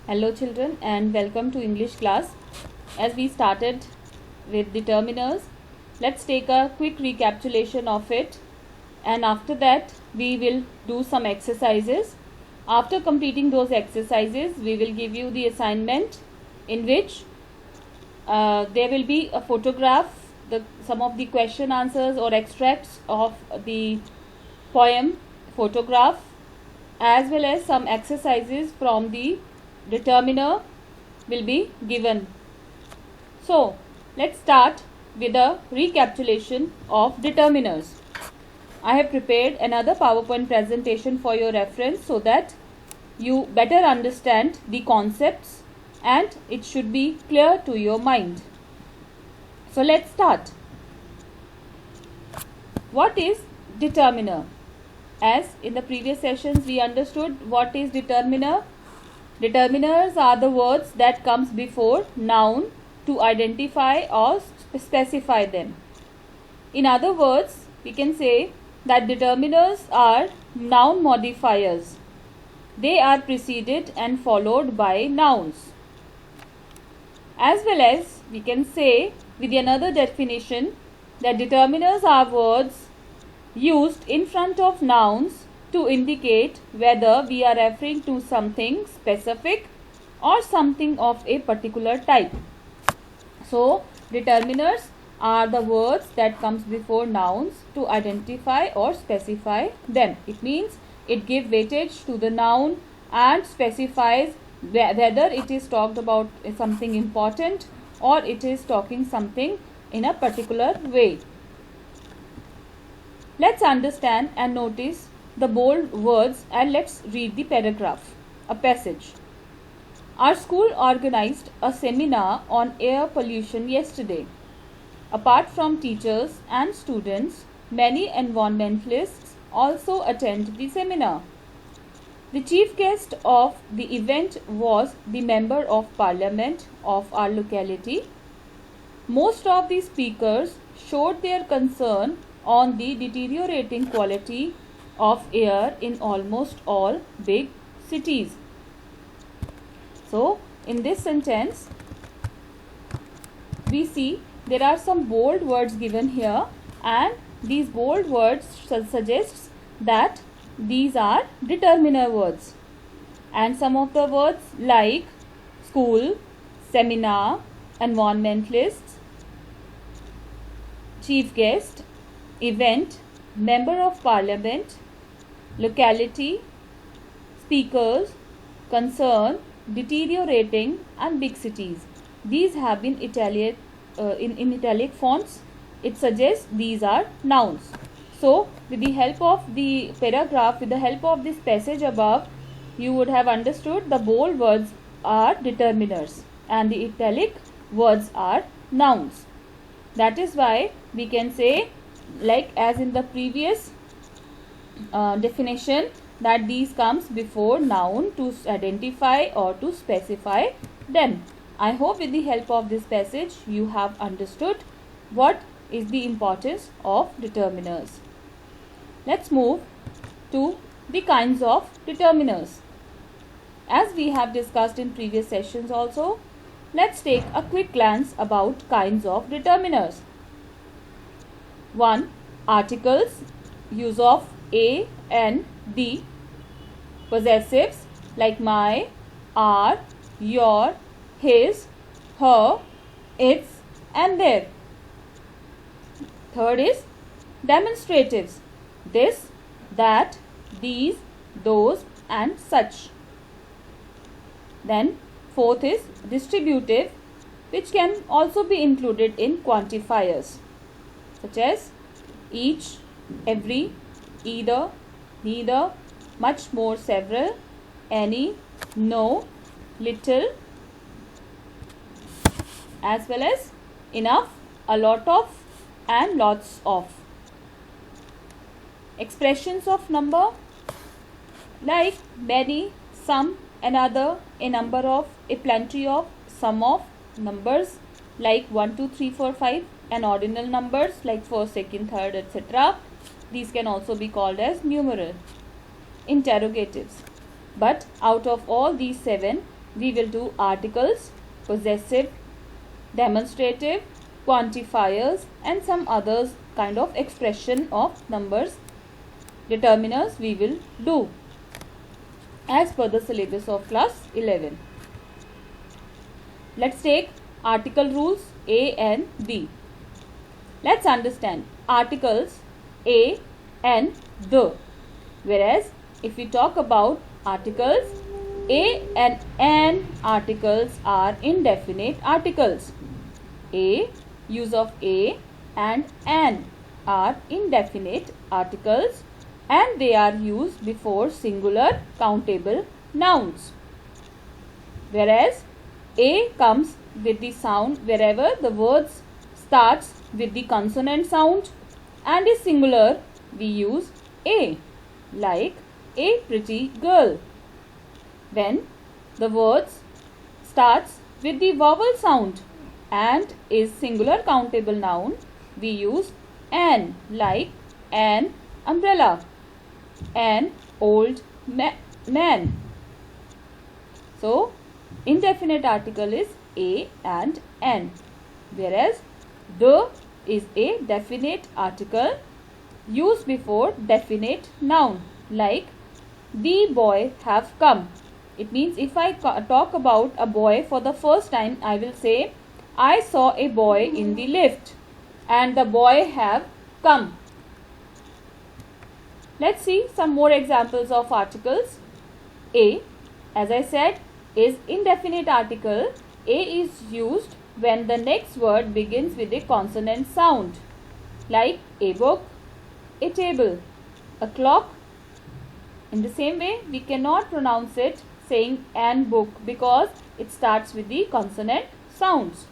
Hello children and welcome to English class. As we started with determiners, let's take a quick recapitulation of it, and after that we will do some exercises. After completing those exercises, we will give you the assignment in which there will be a photograph, some of the question answers or extracts of the poem photograph, as well as some exercises from the determiner will be given. So let's start with a recapitulation of determiners. I have prepared another PowerPoint presentation for your reference so that you better understand the concepts and it should be clear to your mind. So let's start. What is determiner? As in the previous sessions we understood what is determiner. Determiners are the words that comes before noun to identify or specify them. In other words, we can say that determiners are noun modifiers. They are preceded and followed by nouns. As well as we can say with another definition that determiners are words used in front of nouns to indicate whether we are referring to something specific or something of a particular type. So determiners are the words that comes before nouns to identify or specify them. It means it gives weightage to the noun and specifies whether it is talked about something important or it is talking something in a particular way. Let's understand and notice the bold words and let's read the paragraph, a passage. Our school organized a seminar on air pollution yesterday. Apart from teachers and students, many environmentalists also attended the seminar. The chief guest of the event was the Member of Parliament of our locality. Most of the speakers showed their concern on the deteriorating quality of air in almost all big cities. So in this sentence we see there are some bold words given here, and these bold words suggests that these are determiner words, and some of the words like school, seminar, environmentalists, chief guest, event, member of parliament, locality, speakers, concern, deteriorating and big cities. These have been in italic fonts. It suggests these are nouns. So with the help of the paragraph, with the help of this passage above, you would have understood the bold words are determiners and the italic words are nouns. That is why we can say, like as in the previous definition, that these comes before noun to identify or to specify them. I hope with the help of this passage you have understood what is the importance of determiners. Let's move to the kinds of determiners. As we have discussed in previous sessions also, let's take a quick glance about kinds of determiners. 1. Articles, use of a and the. Possessives like my, our, your, his, her, its and their. Third is demonstratives, this, that, these, those and such. Then fourth is distributive, which can also be included in quantifiers such as each, every, either, neither, much more, several, any, no, little, as well as enough, a lot of and lots of. Expressions of number like many, some, another, a number of, a plenty of, sum of. Numbers like 1, 2, 3, 4, 5 and ordinal numbers like first, second, third, etc. These can also be called as numeral. Interrogatives. But out of all these 7, we will do articles, possessive, demonstrative, quantifiers and some others kind of expression of numbers. Determiners we will do as per the syllabus of class 11. Let's take article rules A and B. Let's understand articles A and the. Whereas if we talk about articles, A and an articles are indefinite articles. A, use of A and an are indefinite articles and they are used before singular countable nouns. Whereas A comes with the sound wherever the words starts with the consonant sound and is singular, we use A, like a pretty girl. When the words starts with the vowel sound and is singular countable noun, we use an, like an umbrella, an old man. So indefinite article is A and an, whereas the is a definite article used before definite noun, like the boy have come. It means if I talk about a boy for the first time, I will say I saw a boy in the lift and the boy have come. Let's see some more examples of articles. A, as I said, is indefinite article. A is used when the next word begins with a consonant sound, like a book, a table, a clock. In the same way, we cannot pronounce it saying an book because it starts with the consonant sounds.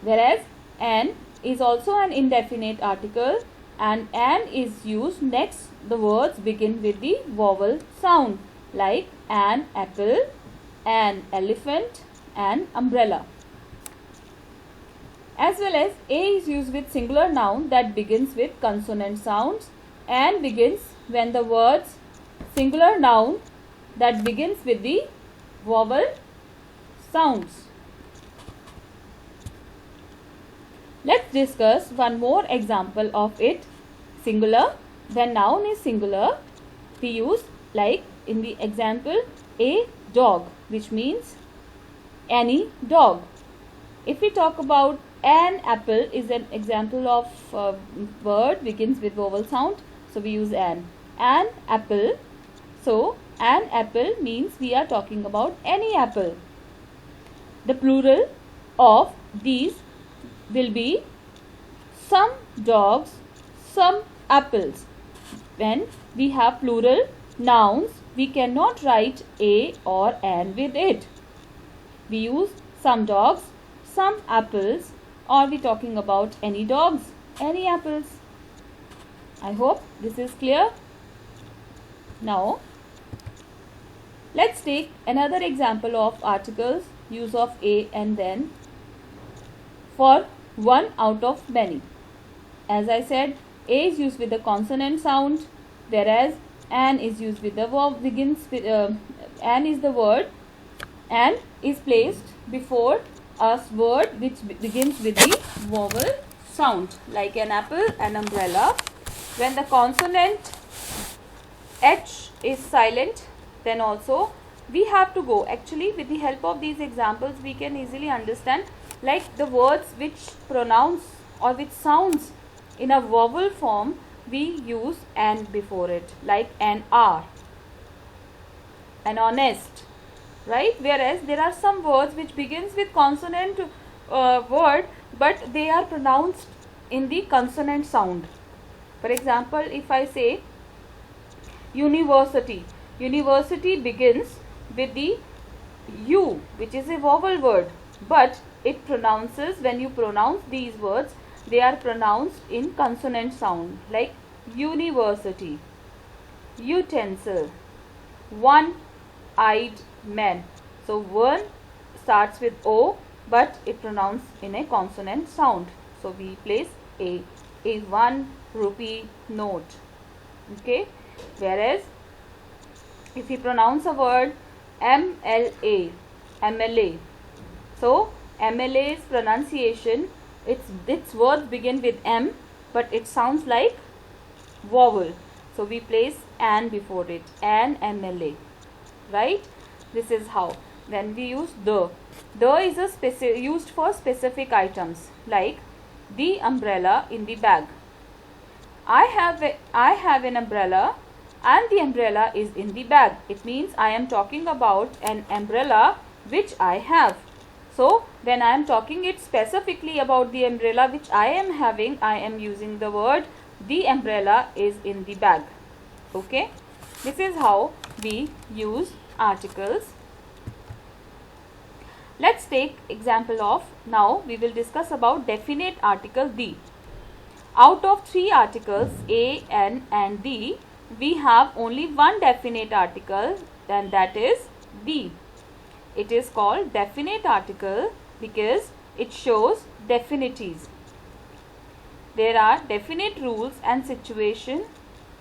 Whereas an is also an indefinite article and an is used next the words begin with the vowel sound, like an apple, an elephant, an umbrella. As well as A is used with singular noun that begins with consonant sounds and begins when the words singular noun that begins with the vowel sounds. Let's discuss one more example of it. Singular. When noun is singular, we use, like in the example, a dog, which means any dog. If we talk about an apple, is an example of word begins with vowel sound, so we use an apple. So an apple means we are talking about any apple. The plural of these will be some dogs, some apples. When we have plural nouns, we cannot write a or an with it. We use some dogs, some apples, or we talking about any dogs, any apples. I hope this is clear. Now let's take another example of articles, use of a and then for one out of many. As I said, a is used with the consonant sound, whereas an is used with the verb begins with an is the word and is placed before a word which begins with the vowel sound, like an apple, an umbrella. When the consonant H is silent, then also we have to go. Actually, with the help of these examples, we can easily understand, like the words which pronounce or which sounds in a vowel form, we use an before it, like an R, an honest, right? Whereas there are some words which begins with consonant word, but they are pronounced in the consonant sound. For example, if I say university, university begins with the U, which is a vowel word, but it pronounces, when you pronounce these words, they are pronounced in consonant sound, like university, utensil, one-eyed man. So one starts with O, but it pronounced in a consonant sound. So we place a 1 rupee note. Okay. Whereas if we pronounce a word MLA, MLA. So MLA's pronunciation, its words begin with M, but it sounds like vowel. So we place an before it, an MLA, right? This is how. Then we use the. The is used for specific items like the umbrella in the bag. I have an umbrella and the umbrella is in the bag. It means I am talking about an umbrella which I have. So when I am talking it specifically about the umbrella which I am having, I am using the word the umbrella is in the bag. Okay, this is how we use articles. Let's take example of, now we will discuss about definite article the. Out of 3 articles A, N and the, we have only one definite article, and that is the. It is called definite article because it shows definities. There are definite rules and situation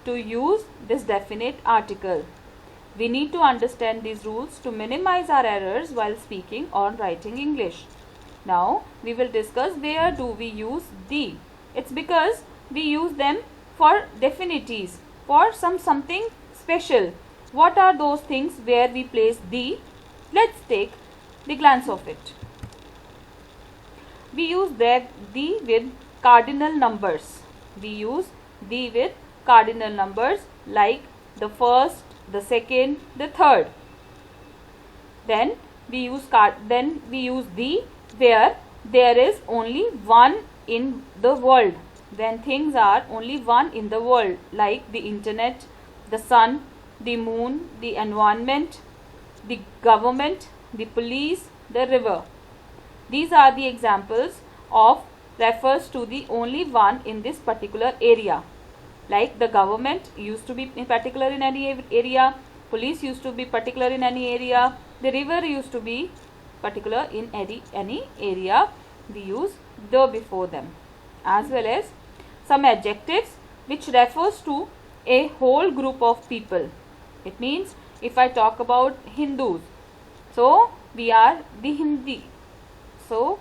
to use this definite article. We need to understand these rules to minimize our errors while speaking or writing English. Now we will discuss where do we use the. It's because we use them for definities, for something special. What are those things where we place the? Let's take the glance of it. We use the with cardinal numbers. We use the with cardinal numbers like the first, the second, the third. Then we use the where there is only one in the world, when things are only one in the world, like the internet, the sun, the moon, the environment, the government, the police, the river. These are the examples of refers to the only one in this particular area. Like the government used to be in particular in any area, police used to be particular in any area, the river used to be particular in any area. We use the before them, as well as some adjectives which refers to a whole group of people. It means if I talk about Hindus, so we are the Hindi. So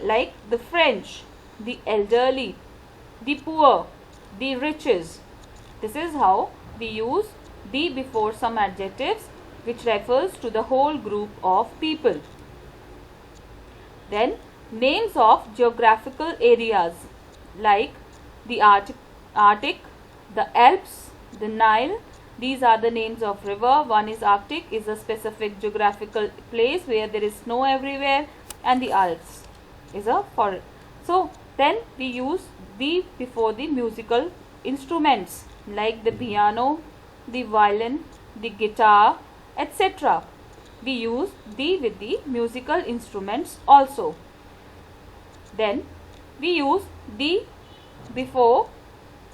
like the French, the elderly, the poor, the riches. This is how we use the before some adjectives which refers to the whole group of people. Then names of geographical areas like the Arctic, the Alps, the Nile. These are the names of river. One is Arctic, is a specific geographical place where there is snow everywhere, and the Alps is a forest. So then we use the before the musical instruments like the piano, the violin, the guitar, etc. We use the with the musical instruments also. Then we use the before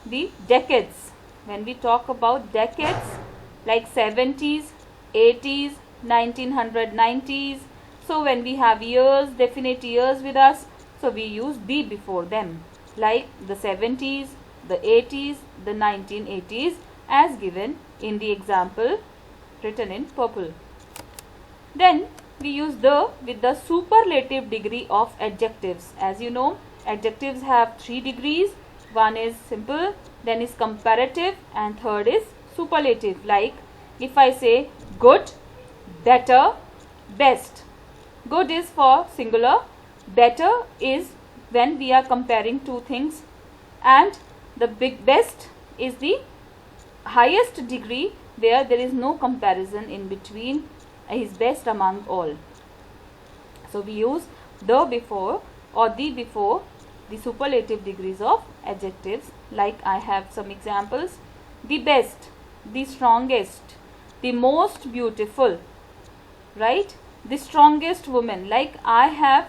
the decades. When we talk about decades like 70s, 80s, 1990s. So when we have years, definite years with us, so we use the before them, like the 70s, the 80s, the 1980s, as given in the example written in purple. Then we use the with the superlative degree of adjectives. As you know, adjectives have 3 degrees. One is simple, then is comparative, and third is superlative. Like if I say good, better, best. Good is for singular, better is when we are comparing two things, and the best is the highest degree where there is no comparison in between, is best among all. So we use the before or the before the superlative degrees of adjectives. Like I have some examples: the best, the strongest, the most beautiful, right? The strongest woman. Like I have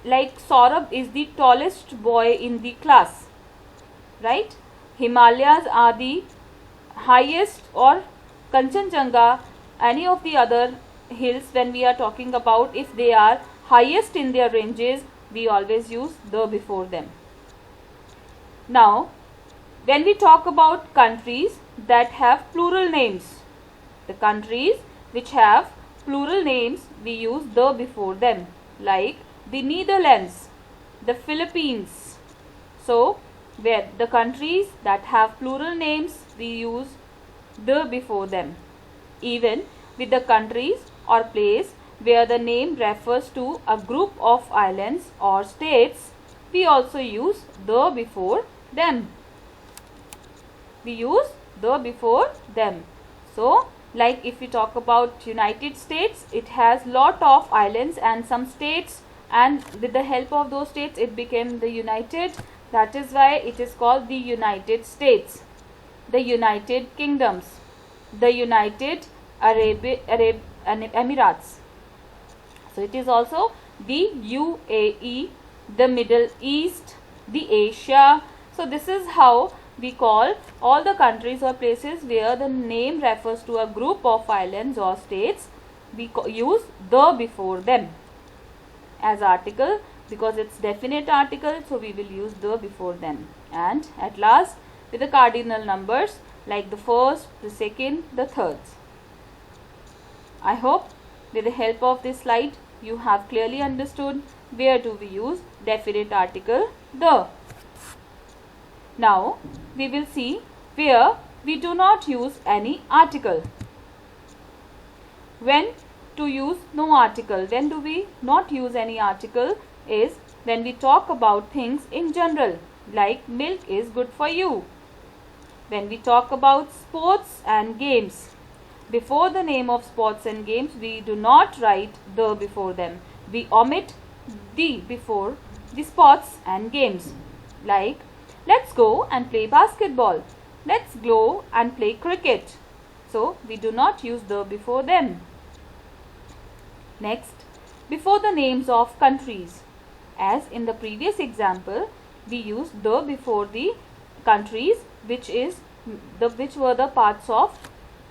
like Saurabh is the tallest boy in the class, right? Himalayas are the highest, or Kanchenjunga, any of the other hills, when we are talking about if they are highest in their ranges, we always use the before them. Now when we talk about countries that have plural names, the countries which have plural names, we use the before them, like the Netherlands, the Philippines. So, where the countries that have plural names, we use the before them. Even with the countries or place where the name refers to a group of islands or states, we also use the before them. We use the before them. So, like if we talk about United States, it has lot of islands and some states, and with the help of those states it became the United. That is why it is called the United States. The United Kingdoms, the United Arab Emirates. So it is also the UAE, the Middle East, the Asia. So this is how we call all the countries or places where the name refers to a group of islands or states. We use the before them as article, because it's definite article, so we will use the before them. And at last, with the cardinal numbers like the first, the second, the third. I hope with the help of this slide you have clearly understood where do we use definite article the. Now we will see where we do not use any article. When to use no article, when do we not use any article, is when we talk about things in general, like milk is good for you. When we talk about sports and games, before the name of sports and games, we do not write the before them. We omit the before the sports and games. Like, let's go and play basketball. Let's go and play cricket. So, we do not use the before them. Next, before the names of countries. As in the previous example, we used the before the countries, which were the parts of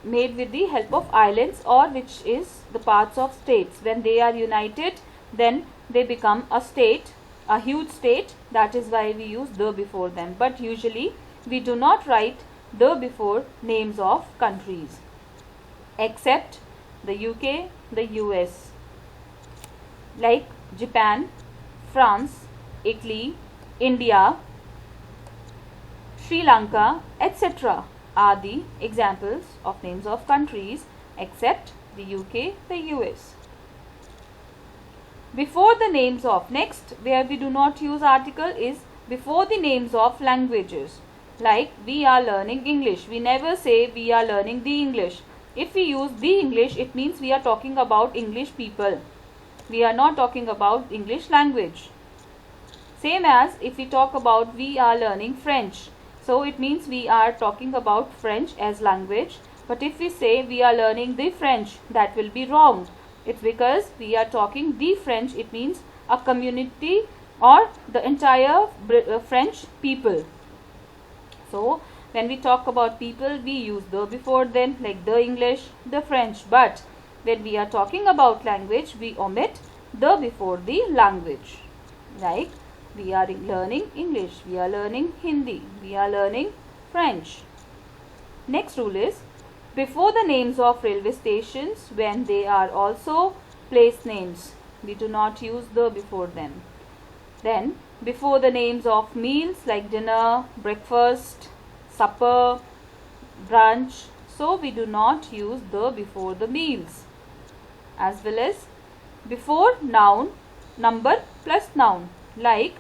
made with the help of islands, or which is the parts of states. When they are united, then they become a state, a huge state. That is why we use the before them. But usually we do not write the before names of countries, except the UK, the US, like Japan, France, Italy, India, Sri Lanka, etc. are the examples of names of countries, except the UK, the US. Before the names of, next where we do not use article is before the names of languages. Like, we are learning English. We never say we are learning the English. If we use the English, it means we are talking about English people. We are not talking about English language. Same as if we talk about we are learning French. So it means we are talking about French as language. But if we say we are learning the French, that will be wrong. It's because we are talking the French. It means a community or the entire French people. So when we talk about people, we use the before them, like the English, the French. But when we are talking about language, we omit the before the language. Like, we are learning English, we are learning Hindi, we are learning French. Next rule is before the names of railway stations, when they are also place names, we do not use the before them. Then before the names of meals like dinner, breakfast, supper, brunch, so we do not use the before the meals. As well as before noun, number plus noun, like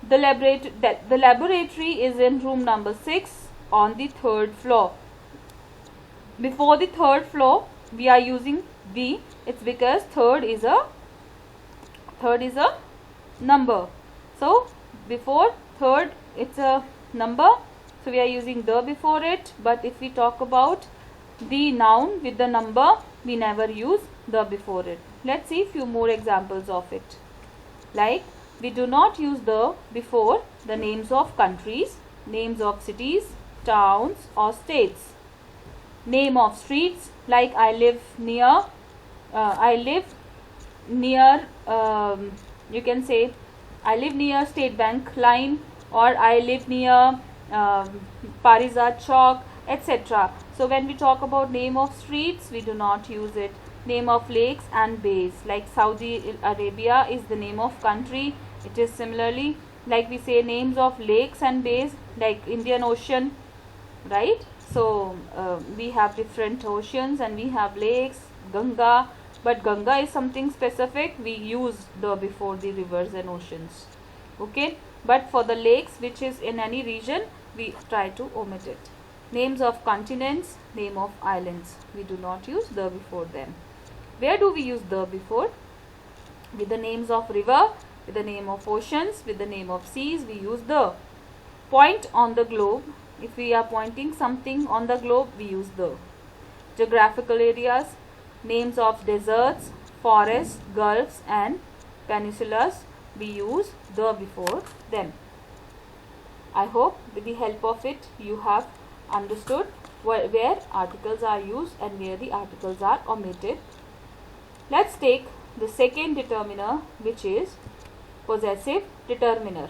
the laboratory is in room number 6 on the 3rd floor. Before the 3rd floor, we are using the. It's because third is a number. So before third, it's a number. So we are using the before it. But if we talk about the noun with the number, we never use the before it. Let's see few more examples of it. Like, we do not use the before the names of countries, names of cities, towns or states. Name of streets, like I live near, you can say I live near State Bank line, or I live near Parijat Chowk, etc. So when we talk about name of streets, we do not use it. Name of lakes and bays, like Saudi Arabia is the name of country. It is similarly like we say names of lakes and bays, like Indian Ocean, right? So we have different oceans and we have lakes, Ganga, but Ganga is something specific. We use the before the rivers and oceans, okay? But for the lakes, which is in any region, we try to omit it. Names of continents, name of islands, we do not use the before them. Where do we use the before? With the names of river, with the name of oceans, with the name of seas, we use the. Point on the globe, if we are pointing something on the globe, we use the. Geographical areas, names of deserts, forests, gulfs and peninsulas, we use the before them. I hope with the help of it you have understood where articles are used and where the articles are omitted. Let's take the second determiner, which is possessive determiner.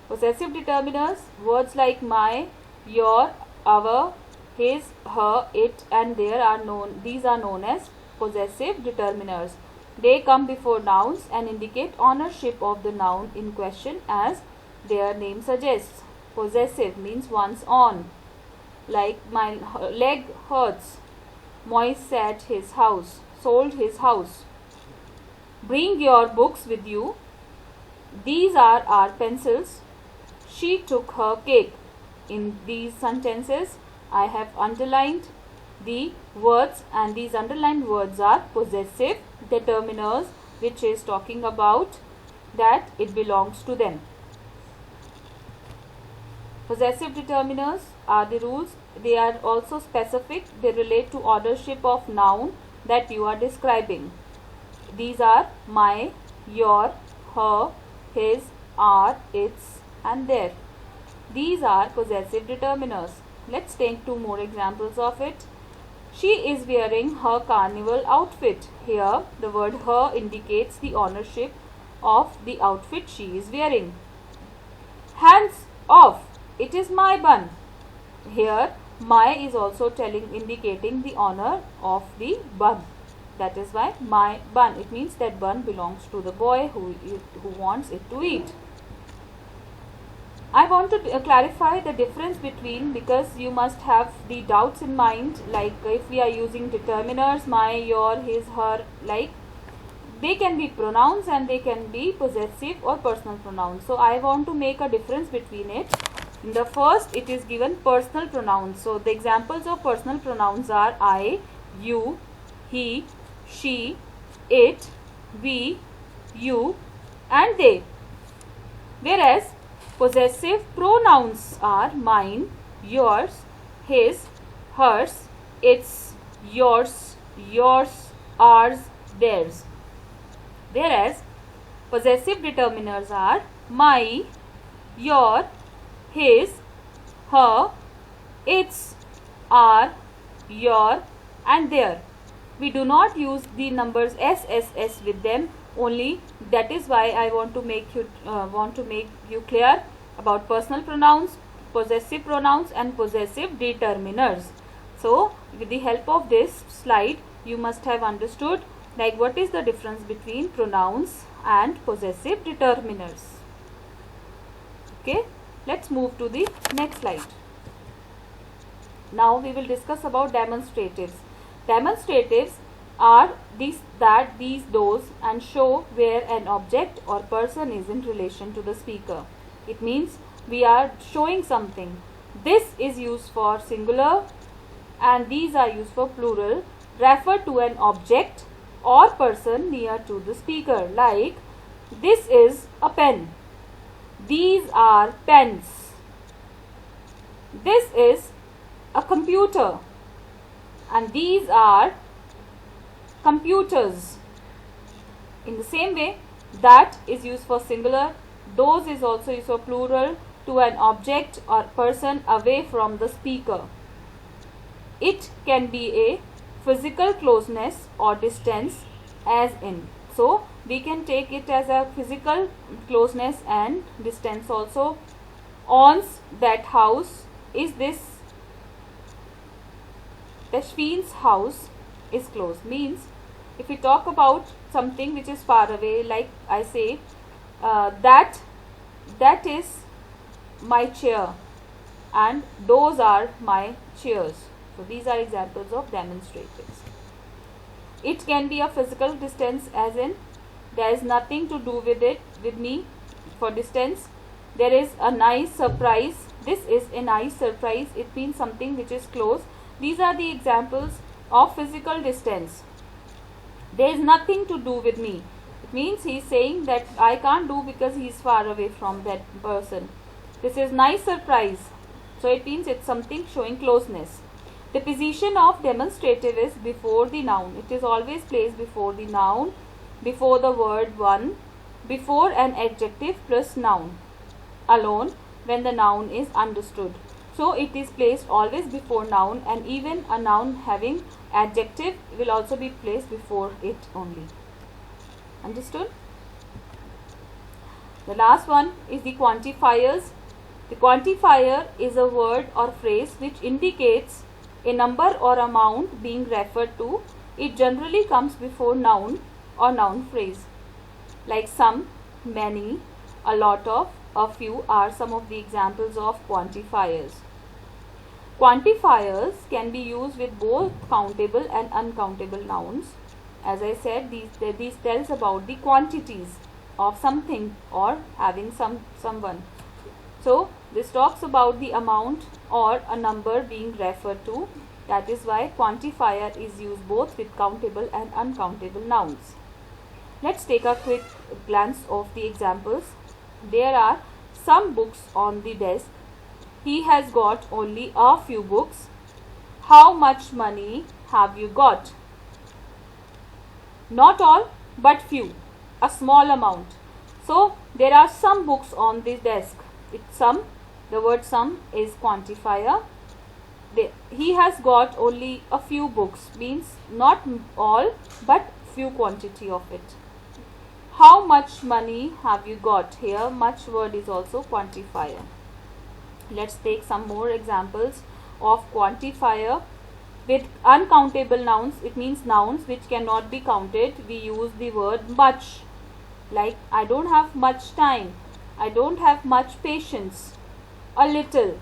Possessive determiners, words like my, your, our, his, her, it and their are known. These are known as possessive determiners. They come before nouns and indicate ownership of the noun in question, as their name suggests. Possessive means one's own. Like my leg hurts. Moise said his house, sold his house. Bring your books with you. These are our pencils. She took her cake. In these sentences, I have underlined the words, and these underlined words are possessive determiners, which is talking about that it belongs to them. Possessive determiners are the rules. They are also specific. They relate to ownership of noun that you are describing. These are my, your, her, his, our, its and their. These are possessive determiners. Let's take two more examples of it. She is wearing her carnival outfit. Here the word her indicates the ownership of the outfit she is wearing. Hands off. It is my bun. Here my is also indicating the honor of the bun. That is why my bun. It means that bun belongs to the boy who wants it to eat. I want to clarify the difference between, because you must have the doubts in mind, like if we are using determiners, my, your, his, her, like they can be pronouns and they can be possessive or personal pronouns. So I want to make a difference between it. In the first, it is given personal pronouns. So the examples of personal pronouns are I, you, he, she, it, we, you and they. Whereas possessive pronouns are mine, yours, his, hers, its, yours, ours, theirs. Whereas possessive determiners are my, your, his, her, its, our, your and their. We do not use the numbers s with them only. That is why I want to make you clear about personal pronouns, possessive pronouns and possessive determiners. So with the help of this slide, you must have understood like what is the difference between pronouns and possessive determiners. Okay, let's move to the next slide. Now we will discuss about demonstratives. Demonstratives are these, those and show where an object or person is in relation to the speaker. It means we are showing something. This is used for singular and these are used for plural. Refer to an object or person near to the speaker, like this is a pen. These are pens. This is a computer. And these are computers. In the same way, that is used for singular. Those is also used for plural, to an object or person away from the speaker. It can be a physical closeness or distance, as in. So we can take it as a physical closeness and distance also. Owns that house. Is this Tashfeen's house is closed. Means if we talk about something which is far away, like I say that is my chair and those are my chairs. So these are examples of demonstratives. It can be a physical distance, as in there is nothing to do with me for distance. There is a nice surprise. This is a nice surprise. It means something which is close. These are the examples of physical distance. There is nothing to do with me. It means he is saying that I can't do because he is far away from that person. This is nice surprise. So it means it's something showing closeness. The position of demonstrative is before the noun. It is always placed before the noun, before the word one, before an adjective plus noun alone when the noun is understood. So it is placed always before noun, and even a noun having adjective will also be placed before it only. Understood? The last one is the quantifiers. The quantifier is a word or phrase which indicates a number or amount being referred to. It generally comes before noun or noun phrase. Like some, many, a lot of, a few are some of the examples of quantifiers. Quantifiers can be used with both countable and uncountable nouns. As I said, these tells about the quantities of something or having someone. So this talks about the amount or a number being referred to. That is why quantifier is used both with countable and uncountable nouns. Let's take a quick glance of the examples. There are some books on the desk. He has got only a few books. How much money have you got? Not all, but few, a small amount. So there are some books on this desk. It's some. The word some is quantifier. He has got only a few books means not all but few quantity of it. How much money have you got? Here much word is also quantifier. Let's take some more examples of quantifier. With uncountable nouns, it means nouns which cannot be counted. We use the word much. Like I don't have much time. I don't have much patience. A little,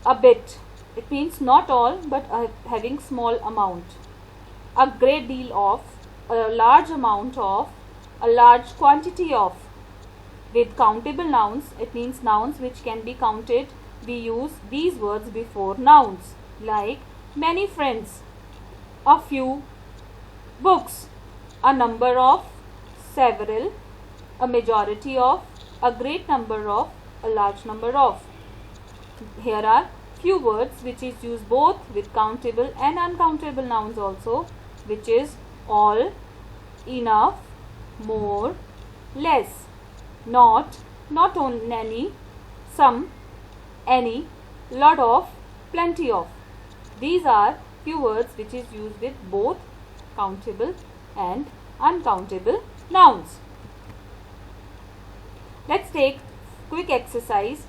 a bit. It means not all but having small amount. A great deal of, a large amount of, a large quantity of. With countable nouns, it means nouns which can be counted. We use these words before nouns like many friends, a few books, a number of, several, a majority of, a great number of, a large number of. Here are few words which is used both with countable and uncountable nouns also, which is all, enough, more, less, not only any, some, any, lot of, plenty of. These are few words which is used with both countable and uncountable nouns. Let's take quick exercise.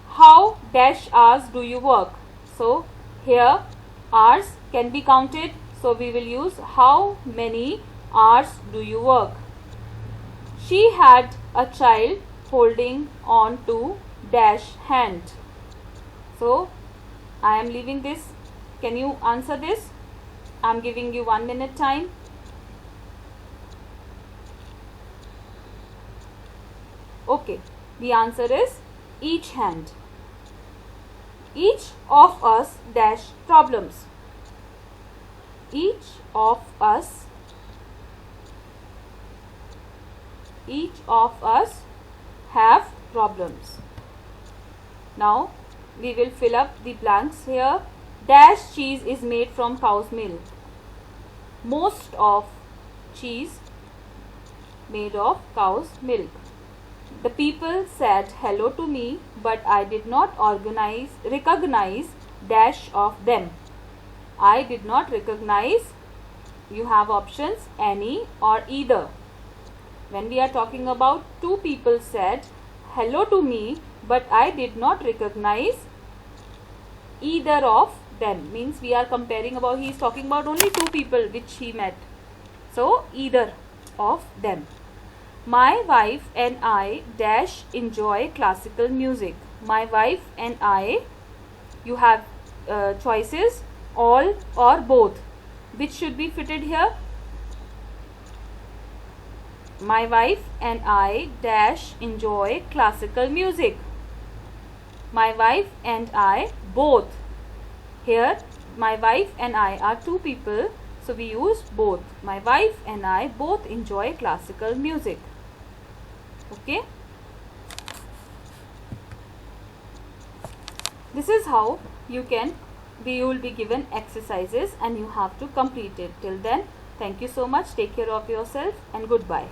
How dash hours do you work? So here hours can be counted. So we will use how many hours do you work? She had a child holding on to dash hand. So I am leaving this. Can you answer this? I am giving you 1 minute time. Okay, the answer is each hand. Each of us dash problems. Each of us have problems. Now we will fill up the blanks here. Dash cheese is made from cow's milk. Most of cheese made of cow's milk. The people said hello to me, but I did not recognize dash of them. I did not recognize. You have options any or either. When we are talking about two people said hello to me, but I did not recognize either of them means we are comparing about, he is talking about only two people which he met. So either of them. My wife and I dash enjoy classical music. My wife and I, you have choices, all or both. Which should be fitted here? My wife and I dash enjoy classical music. My wife and I both. Here my wife and I are two people, so we use both. My wife and I both enjoy classical music. Okay. This is how you will be given exercises and you have to complete it. Till then, thank you so much. Take care of yourself and goodbye.